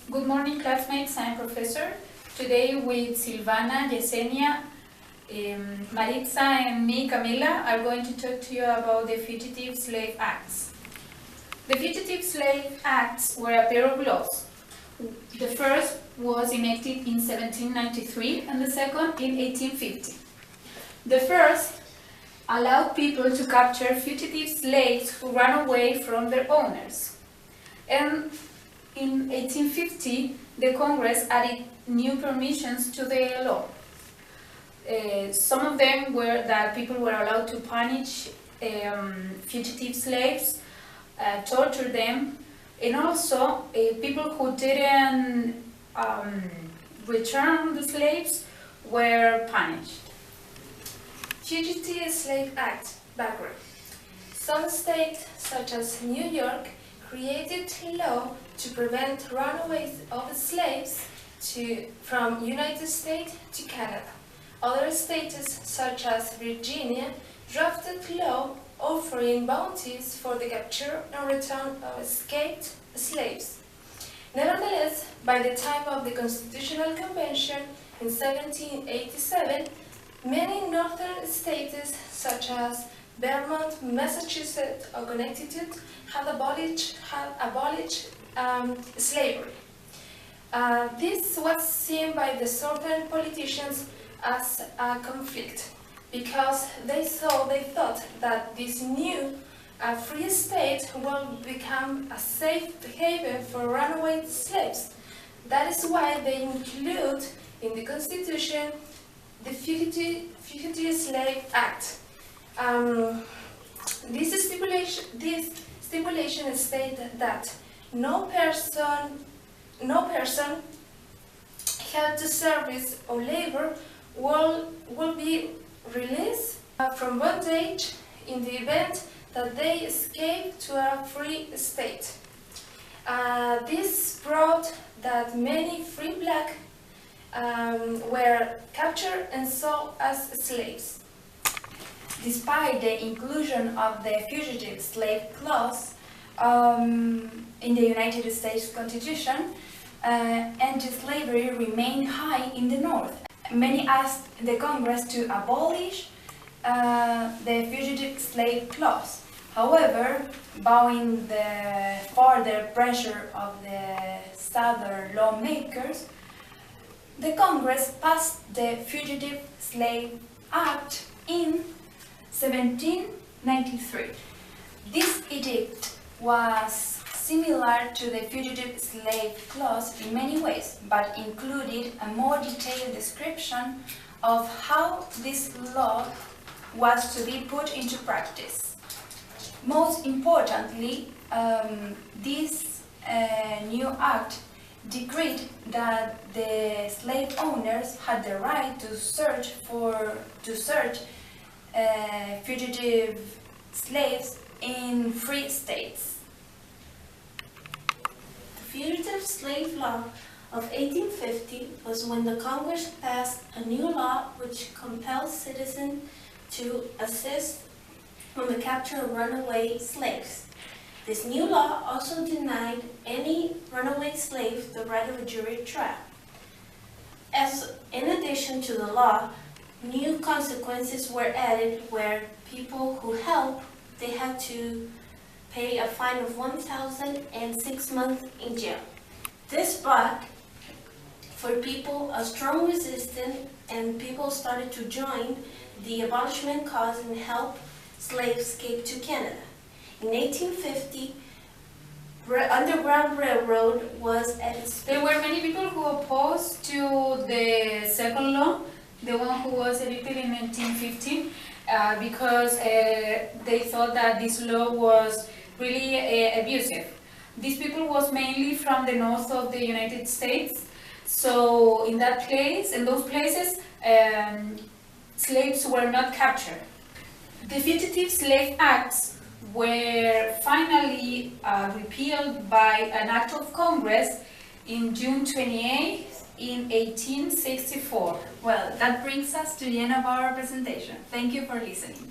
Good morning, classmates. I'm Professor. Today with Silvana, Jesenia, Maritza and me, Camila, are going to talk to you about the Fugitive Slave Acts. The Fugitive Slave Acts were a pair of laws. The first was enacted in 1793 and the second in 1850. The first allowed people to capture fugitive slaves who ran away from their owners. And in 1850, the Congress added new permissions to the law. Some of them were that people were allowed to punish fugitive slaves, torture them, and also people who didn't return the slaves were punished. Fugitive Slave Act background. Some states, such as New York, created law to prevent runaways of slaves from United States to Canada. Other states, such as Virginia, drafted law offering bounties for the capture and return of escaped slaves. Nevertheless, by the time of the Constitutional Convention in 1787, many northern states, such as Vermont, Massachusetts, or Connecticut, had abolished slavery. This was seen by the southern politicians as a conflict, because they thought that this new free state will become a safe haven for runaway slaves. That is why they include in the Constitution the Fugitive Slave Act. This stipulation stated that no person held to service or labor will be released from bondage in the event that they escape to a free state. This brought that many free black were captured and sold as slaves. Despite the inclusion of the Fugitive Slave Clause in the United States Constitution, anti-slavery remained high in the North. Many asked the Congress to abolish the Fugitive Slave Clause. However, bowing the further pressure of the Southern lawmakers, the Congress passed the Fugitive Slave Act in 1793. This edict was similar to the Fugitive Slave Clause in many ways, but included a more detailed description of how this law was to be put into practice. Most importantly, this new act decreed that the slave owners had the right to search fugitive slaves in free states. The Fugitive Slave Law of 1850 was when the Congress passed a new law which compels citizens to assist in the capture of runaway slaves. This new law also denied any runaway slave the right of a jury trial. As in addition to the law, new consequences were added where people who helped, they had to pay a fine of $1,000 and 6 months in jail. This brought for people a strong resistance, and people started to join the abolishment cause and help slaves escape to Canada. In 1850, Underground Railroad was at its peak. There were many people who opposed to the second law, the one who was enacted in 1915, because they thought that this law was really abusive. These people was mainly from the north of the United States, so in those places, slaves were not captured. The Fugitive Slave Acts were finally repealed by an act of Congress in June 28 in 1864. Well, that brings us to the end of our presentation. Thank you for listening.